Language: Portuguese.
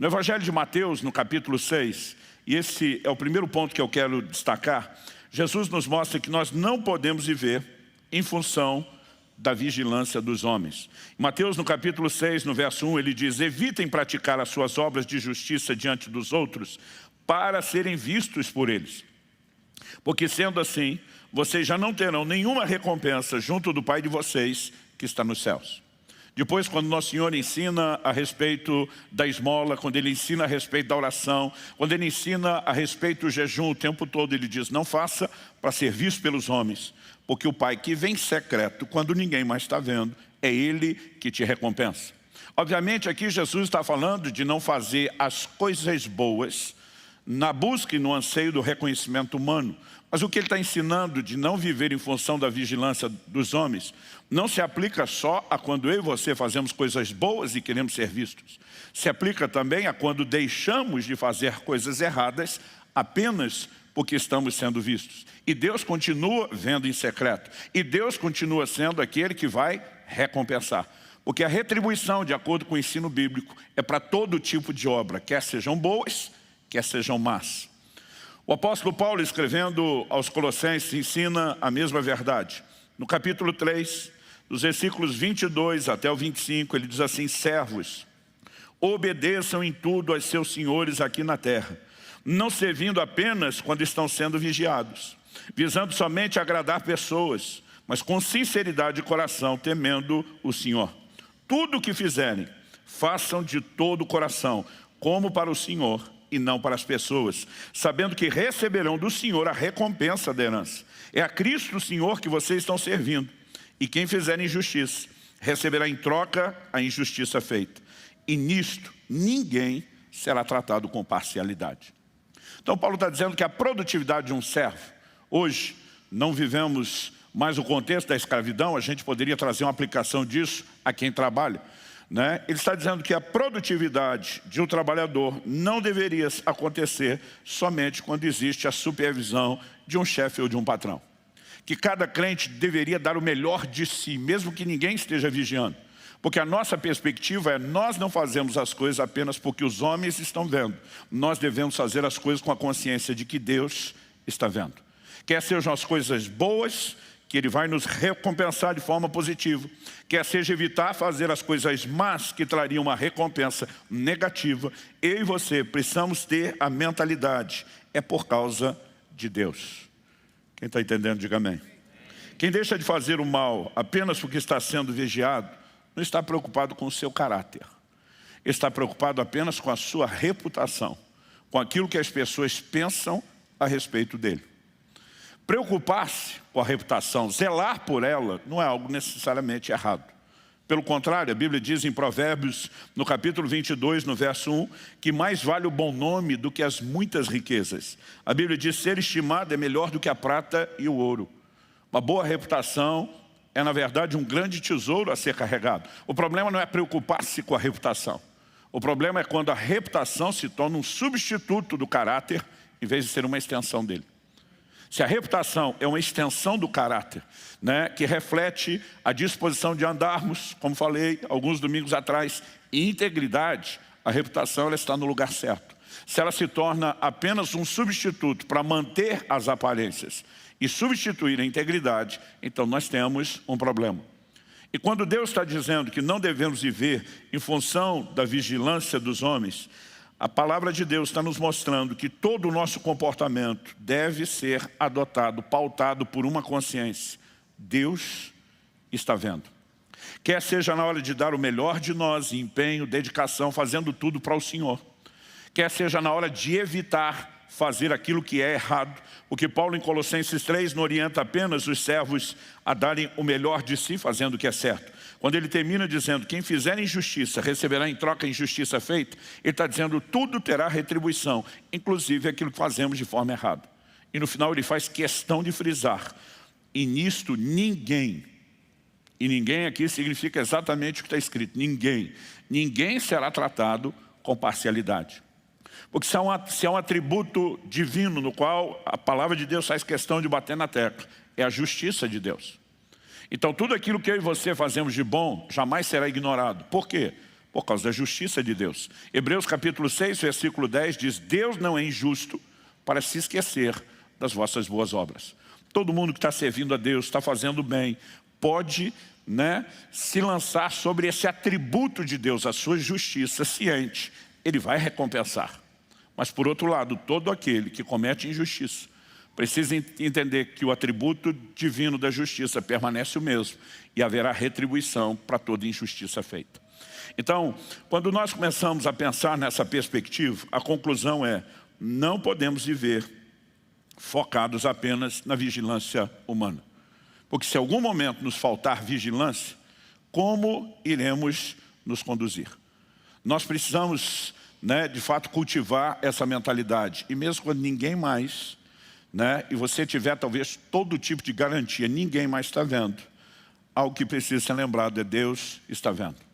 No Evangelho de Mateus, no capítulo 6, e esse é o primeiro ponto que eu quero destacar, Jesus nos mostra que nós não podemos viver em função da vigilância dos homens. Em Mateus, no capítulo 6, no verso 1, ele diz: evitem praticar as suas obras de justiça diante dos outros para serem vistos por eles. Porque sendo assim, vocês já não terão nenhuma recompensa junto do Pai de vocês que está nos céus. Depois, quando Nosso Senhor ensina a respeito da esmola, quando Ele ensina a respeito da oração, quando Ele ensina a respeito do jejum o tempo todo, Ele diz: não faça para ser visto pelos homens, porque o Pai que vem secreto, quando ninguém mais está vendo, é Ele que te recompensa. Obviamente aqui Jesus está falando de não fazer as coisas boas na busca e no anseio do reconhecimento humano. Mas o que ele está ensinando de não viver em função da vigilância dos homens não se aplica só a quando eu e você fazemos coisas boas e queremos ser vistos. Se aplica também a quando deixamos de fazer coisas erradas apenas porque estamos sendo vistos. E Deus continua vendo em secreto. E Deus continua sendo aquele que vai recompensar. Porque a retribuição, de acordo com o ensino bíblico, é para todo tipo de obra, quer sejam boas, quer sejam más. O apóstolo Paulo, escrevendo aos Colossenses, ensina a mesma verdade. No capítulo 3, dos versículos 22 até o 25, ele diz assim: servos, obedeçam em tudo aos seus senhores aqui na terra, não servindo apenas quando estão sendo vigiados, visando somente agradar pessoas, mas com sinceridade de coração, temendo o Senhor. Tudo o que fizerem, façam de todo o coração, como para o Senhor e não para as pessoas, sabendo que receberão do Senhor a recompensa da herança. É a Cristo o Senhor que vocês estão servindo. E quem fizer injustiça, receberá em troca a injustiça feita. E nisto, ninguém será tratado com parcialidade. Então Paulo está dizendo que a produtividade de um servo, hoje não vivemos mais o contexto da escravidão, a gente poderia trazer uma aplicação disso a quem trabalha. Ele está dizendo que a produtividade de um trabalhador não deveria acontecer somente quando existe a supervisão de um chefe ou de um patrão. Que cada crente deveria dar o melhor de si, mesmo que ninguém esteja vigiando. Porque a nossa perspectiva é: nós não fazemos as coisas apenas porque os homens estão vendo. Nós devemos fazer as coisas com a consciência de que Deus está vendo. Quer sejam as coisas boas, que Ele vai nos recompensar de forma positiva. Quer seja evitar fazer as coisas más, que trariam uma recompensa negativa. Eu e você precisamos ter a mentalidade: é por causa de Deus. Quem está entendendo, diga amém. Quem deixa de fazer o mal apenas porque está sendo vigiado, não está preocupado com o seu caráter. Está preocupado apenas com a sua reputação, com aquilo que as pessoas pensam a respeito dele. Preocupar-se com a reputação, zelar por ela, não é algo necessariamente errado. Pelo contrário, a Bíblia diz em Provérbios, no capítulo 22, no verso 1, que mais vale o bom nome do que as muitas riquezas. A Bíblia diz: ser estimado é melhor do que a prata e o ouro. Uma boa reputação é, na verdade, um grande tesouro a ser carregado. O problema não é preocupar-se com a reputação. O problema é quando a reputação se torna um substituto do caráter, em vez de ser uma extensão dele. Se a reputação é uma extensão do caráter, que reflete a disposição de andarmos, como falei alguns domingos atrás, em integridade, a reputação ela está no lugar certo. Se ela se torna apenas um substituto para manter as aparências e substituir a integridade, então nós temos um problema. E quando Deus está dizendo que não devemos viver em função da vigilância dos homens, a palavra de Deus está nos mostrando que todo o nosso comportamento deve ser adotado, pautado por uma consciência: Deus está vendo. Quer seja na hora de dar o melhor de nós, empenho, dedicação, fazendo tudo para o Senhor. Quer seja na hora de evitar fazer aquilo que é errado, porque Paulo em Colossenses 3 não orienta apenas os servos a darem o melhor de si fazendo o que é certo. Quando ele termina dizendo: quem fizer injustiça receberá em troca a injustiça feita, ele está dizendo: tudo terá retribuição, inclusive aquilo que fazemos de forma errada. E no final ele faz questão de frisar: e nisto ninguém, e ninguém aqui significa exatamente o que está escrito, ninguém será tratado com parcialidade. Porque se é um atributo divino no qual a palavra de Deus faz questão de bater na tecla, é a justiça de Deus. Então tudo aquilo que eu e você fazemos de bom jamais será ignorado. Por quê? Por causa da justiça de Deus. Hebreus capítulo 6, versículo 10 diz: Deus não é injusto para se esquecer das vossas boas obras. Todo mundo que está servindo a Deus, está fazendo bem, pode se lançar sobre esse atributo de Deus, a sua justiça, ciente, Ele vai recompensar. Mas por outro lado, todo aquele que comete injustiça, precisa entender que o atributo divino da justiça permanece o mesmo e haverá retribuição para toda injustiça feita. Então, quando nós começamos a pensar nessa perspectiva, a conclusão é: não podemos viver focados apenas na vigilância humana. Porque se em algum momento nos faltar vigilância, como iremos nos conduzir? Nós precisamos, de fato, cultivar essa mentalidade. E mesmo quando ninguém mais, e você tiver talvez todo tipo de garantia, ninguém mais está vendo, algo que precisa ser lembrado é: Deus está vendo.